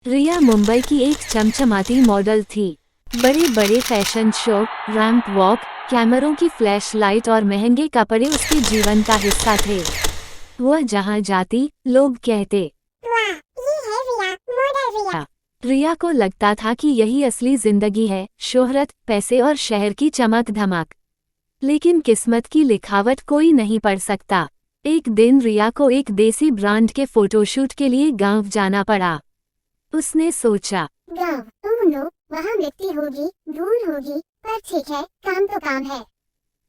रिया मुंबई की एक चमचमाती मॉडल थी। बड़े बड़े फैशन शो, रैंप वॉक, कैमरों की फ्लैश लाइट और महंगे कपड़े उसके जीवन का हिस्सा थे। वह जहां जाती लोग कहते, वाह, ये है रिया, मॉडल रिया। रिया को लगता था कि यही असली जिंदगी है, शोहरत, पैसे और शहर की चमक धमक। लेकिन किस्मत की लिखावट कोई नहीं पढ़ सकता। एक दिन रिया को एक देसी ब्रांड के फोटोशूट के लिए गांव जाना पड़ा। उसने सोचा, गाँव, ओह नो, वहाँ मिट्टी होगी, धूल होगी, पर ठीक है, काम तो काम है।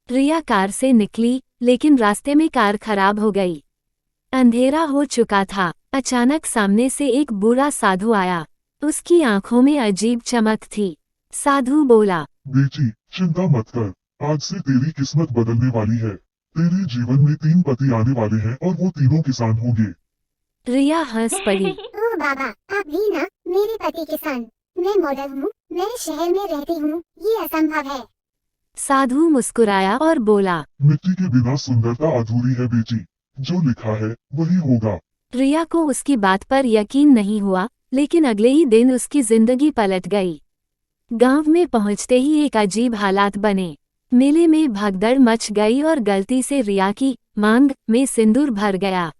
रिया कार से निकली, लेकिन रास्ते में कार खराब हो गई। अंधेरा हो चुका था। अचानक सामने से एक बूढ़ा साधु आया। उसकी आंखों में अजीब चमक थी। साधु बोला, बेटी, चिंता मत कर। आज से तेरी किस्मत बदलने वाली है। तेरे जीवन में 3 पति आने वाले हैं और वो तीनों किसान होंगे। रिया हंस पड़ी। ओह बाबा, आप भी ना, मेरे पति किसान। मैं मॉडल हूँ, मैं शहर में रहती हूँ, ये असंभव है। साधु मुस्कुराया और बोला, मिट्टी के बिना सुंदरता अधूरी है बेटी। जो लिखा है वही होगा। रिया को उसकी बात पर यकीन नहीं हुआ, लेकिन अगले ही दिन उसकी जिंदगी पलट गई। गांव में पहुंचते ही एक अजीब हालात बने। मेले में भगदड़ मच गई और गलती से रिया की मांग में सिंदूर भर गया।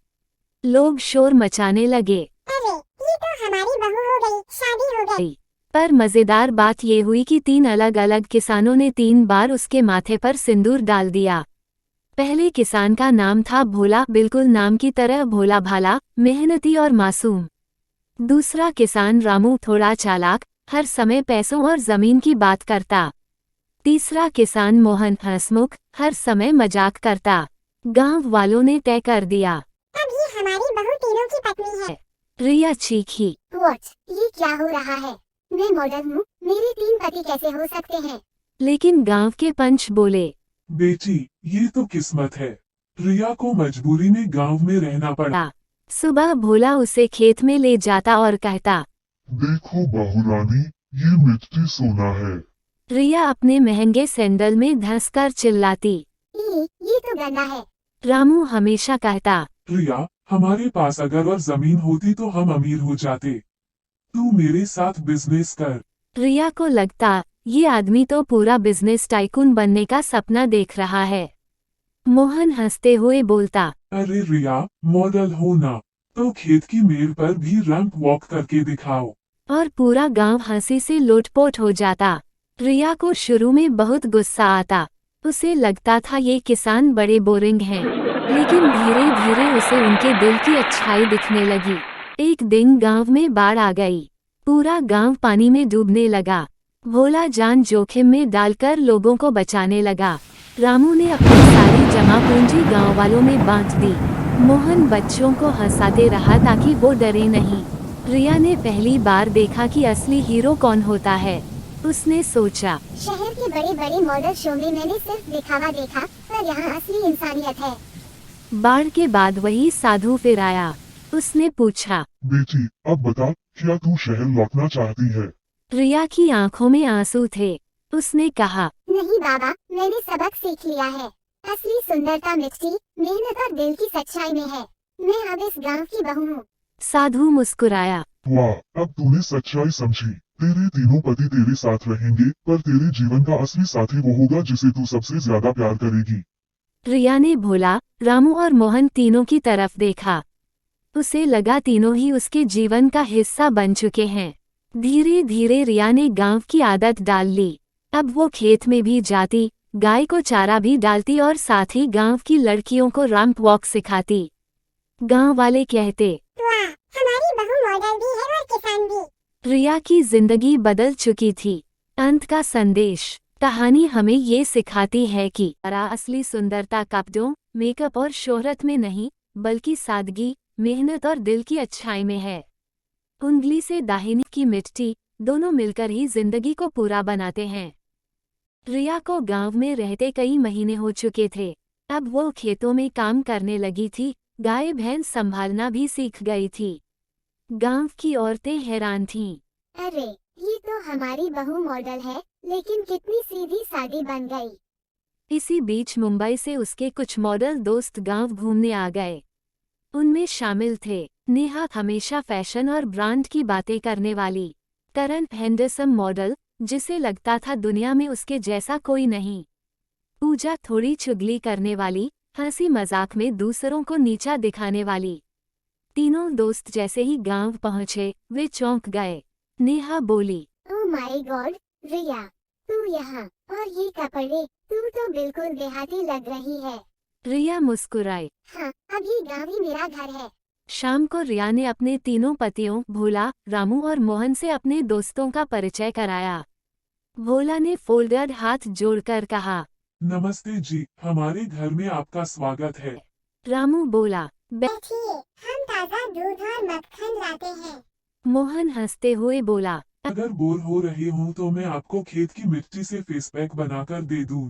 लोग शोर मचाने लगे। अरे, ये तो हमारी बहू हो गई, शादी हो गई। पर मजेदार बात ये हुई कि 3 अलग अलग किसानों ने 3 बार उसके माथे पर सिंदूर डाल दिया। पहले किसान का नाम था भोला, बिल्कुल नाम की तरह भोला भाला, मेहनती और मासूम। दूसरा किसान रामू, थोड़ा चालाक, हर समय पैसों और जमीन की बात करता। तीसरा किसान मोहन, हंसमुख, हर समय मजाक करता। गांव वालों ने तय कर दिया, अब ये हमारी बहू तीनों की पत्नी है। रिया चीखी। व्हाट, ये क्या हो रहा है? मैं मॉडल हूँ, मेरे 3 पति कैसे हो सकते हैं? लेकिन गांव के पंच बोले, बेटी, ये तो किस्मत है। रिया को मजबूरी में गांव में रहना पड़ा। सुबह भोला उसे खेत में ले जाता और कहता, देखो बहुरानी, ये मिट्टी सोना है। रिया अपने महंगे सैंडल में धंसकर चिल्लाती। ये तो गंदा है। रामू हमेशा कहता, रिया, हमारे पास अगर और जमीन होती तो हम अमीर हो जाते। तू मेरे साथ बिजनेस कर। रिया को लगता, ये आदमी तो पूरा बिजनेस टाइकून बनने का सपना देख रहा है। मोहन हंसते हुए बोलता, अरे रिया, मॉडल हो ना, तो खेत की मेड़ पर भी रैंप वॉक करके दिखाओ। और पूरा गांव हंसी से लोटपोट हो जाता। रिया को शुरू में बहुत गुस्सा आता। उसे लगता था ये किसान बड़े बोरिंग हैं, लेकिन धीरे धीरे उसे उनके दिल की अच्छाई दिखने लगी। एक दिन गांव में बाढ़ आ गई। पूरा गांव पानी में डूबने लगा। भोला जान जोखिम में डालकर लोगों को बचाने लगा। रामू ने अपनी सारी जमा पूंजी गाँव वालों में बांट दी। मोहन बच्चों को हंसाते रहा ताकि वो डरे नहीं। रिया ने पहली बार देखा कि असली हीरो कौन होता है। उसने सोचा, शहर के बड़े बड़े मॉडल शो में मैंने सिर्फ दिखावा देखा, पर यहाँ असली इंसानियत है। बाढ़ के बाद वही साधु फिर आया। उसने पूछा, बेटी, अब बता, क्या तू शहर लौटना चाहती है? रिया की आंखों में आंसू थे। उसने कहा, नहीं बाबा, मैंने सबक सीख लिया है। असली सुंदरता मिट्टी, मेहनत और दिल की सच्चाई में है। मैं अब इस गांव की बहू हूँ। साधु मुस्कुराया। वाह, अब तूने सच्चाई समझी। तेरे तीनों पति तेरे साथ रहेंगे, पर तेरे जीवन का असली साथी वो होगा जिसे तू सबसे ज्यादा प्यार करेगी। रिया ने भोला, रामू और मोहन तीनों की तरफ देखा। उसे लगा तीनों ही उसके जीवन का हिस्सा बन चुके हैं। धीरे धीरे रिया ने गांव की आदत डाल ली। अब वो खेत में भी जाती, गाय को चारा भी डालती और साथ ही गांव की लड़कियों को रैंप वॉक सिखाती। गांव वाले कहते, वाह, हमारी बहू मॉडल भी है और किसान भी। रिया की जिंदगी बदल चुकी थी। अंत का संदेश, कहानी हमें ये सिखाती है कि असली सुंदरता कपड़ों, मेकअप और शोहरत में नहीं, बल्कि सादगी, मेहनत और दिल की अच्छाई में है। उंगली से दाहिनी की मिट्टी, दोनों मिलकर ही जिंदगी को पूरा बनाते हैं। रिया को गांव में रहते कई महीने हो चुके थे। अब वो खेतों में काम करने लगी थी, गाय भैंस संभालना भी सीख गई थी। गांव की औरतें हैरान थीं। अरे, ये तो हमारी बहू मॉडल है, लेकिन कितनी सीधी सादी बन गई। इसी बीच मुंबई से उसके कुछ मॉडल दोस्त गांव घूमने आ गए। उनमें शामिल थे नेहा, हमेशा फैशन और ब्रांड की बातें करने वाली, करण, हैंडसम मॉडल, जिसे लगता था दुनिया में उसके जैसा कोई नहीं, पूजा, थोड़ी चुगली करने वाली, हंसी मजाक में दूसरों को नीचा दिखाने वाली। तीनों दोस्त जैसे ही गांव पहुंचे वे चौंक गए। नेहा बोली, ओह माय गॉड, रिया, तू यहाँ, और ये कपड़े, तू तो बिल्कुल देहाती लग रही है। रिया मुस्कुराई। हाँ, अब ये गाँव ही मेरा घर है। शाम को रिया ने अपने तीनों पतियों भोला, रामू और मोहन से अपने दोस्तों का परिचय कराया। भोला ने फोल्डर हाथ जोड़कर कहा, नमस्ते जी, हमारे घर में आपका स्वागत है। रामू बोला, बैठिए, हम ताज़ा दूध और मक्खन लाते हैं। मोहन हंसते हुए बोला, अगर बोर हो रहे हो तो मैं आपको खेत की मिट्टी से फेस पैक बनाकर दे दूं।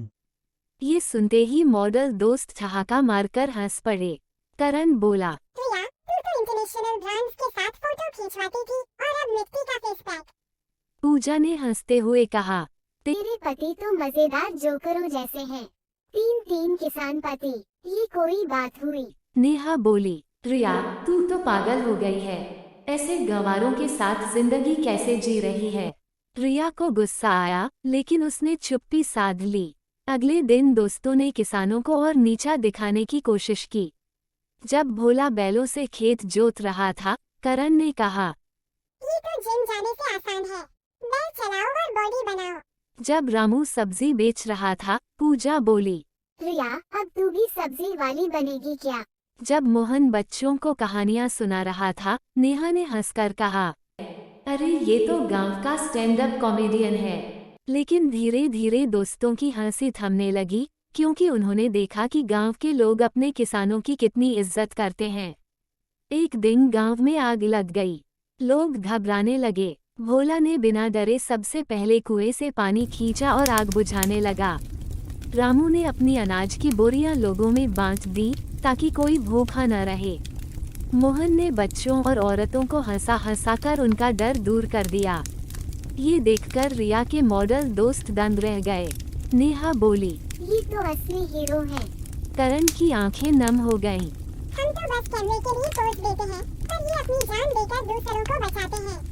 ये सुनते ही मॉडल दोस्त ठहाका मारकर हंस पड़े। करण बोला, रिया, तू तो इंटरनेशनल ब्रांड्स के साथ फोटो खिंचवाती थी और अब मिट्टी का फेस पैक। पूजा ने हंसते हुए कहा, तेरे पति तो मजेदार जोकरों जैसे हैं। तीन तीन किसान पति, ये कोई बात हुई? नेहा बोली, रिया तू तो पागल हो गई है, ऐसे गंवारों के साथ जिंदगी कैसे जी रही है। रिया को गुस्सा आया लेकिन उसने चुप्पी साध ली। अगले दिन दोस्तों ने किसानों को और नीचा दिखाने की कोशिश की। जब भोला बैलों से खेत जोत रहा था, करण ने कहा, ये तो जिम जाने से आसान है, बैल चलाओ और बॉडी बनाओ। जब रामू सब्जी बेच रहा था, पूजा बोली, रिया, अब तू भी सब्जी वाली बनेगी क्या? जब मोहन बच्चों को कहानियां सुना रहा था, नेहा ने हंसकर कहा, अरे ये तो गांव का स्टैंड अप कॉमेडियन है। लेकिन धीरे धीरे दोस्तों की हंसी थमने लगी, क्योंकि उन्होंने देखा कि गांव के लोग अपने किसानों की कितनी इज्जत करते हैं। एक दिन गांव में आग लग गई। लोग घबराने लगे। भोला ने बिना डरे सबसे पहले कुएं से पानी खींचा और आग बुझाने लगा। रामू ने अपनी अनाज की बोरियां लोगों में बांट दी ताकि कोई भूखा न रहे। मोहन ने बच्चों और औरतों को हंसा हंसाकर उनका डर दूर कर दिया। ये देखकर रिया के मॉडल दोस्त दंग रह गए। नेहा बोली, ये तो असली हीरो हैं। करण की आंखें नम हो गईं। हम तो बस कैमरे के लिए पोज देते हैं, पर ये अपनी जान देकर दूसरों को बचाते हैं।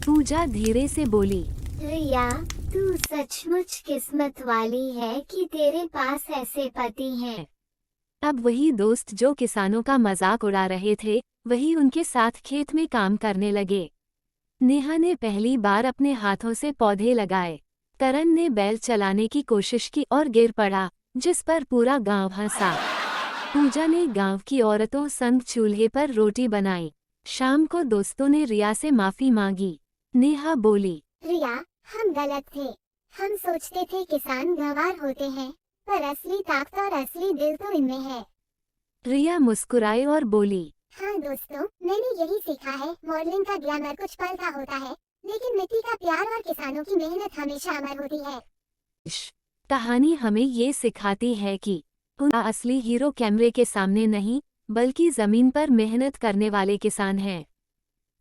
पूजा धीरे से बोली, रिया, तू सचमुच किस्मत वाली है कि तेरे पास ऐसे पति हैं। अब वही दोस्त जो किसानों का मजाक उड़ा रहे थे, वही उनके साथ खेत में काम करने लगे। नेहा ने पहली बार अपने हाथों से पौधे लगाए। करण ने बैल चलाने की कोशिश की और गिर पड़ा, जिस पर पूरा गांव हंसा। पूजा ने गांव की औरतों संग चूल्हे पर रोटी बनाई। शाम को दोस्तों ने रिया से माफी मांगी। नेहा बोली, रिया, हम गलत थे। हम सोचते थे किसान गंवार होते हैं, पर असली ताकत और असली दिल तो इनमें है। रिया मुस्कुराई और बोली, हाँ दोस्तों, मैंने यही सीखा है, मॉडलिंग का ग्लैमर कुछ पल का होता है, लेकिन मिट्टी का प्यार और किसानों की मेहनत हमेशा अमर होती है। कहानी हमें ये सिखाती है कि उनका असली हीरो कैमरे के सामने नहीं, बल्कि जमीन पर मेहनत करने वाले किसान हैं।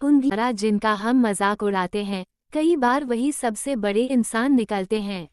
उन द्वारा जिनका हम मजाक उड़ाते हैं, कई बार वही सबसे बड़े इंसान निकलते हैं।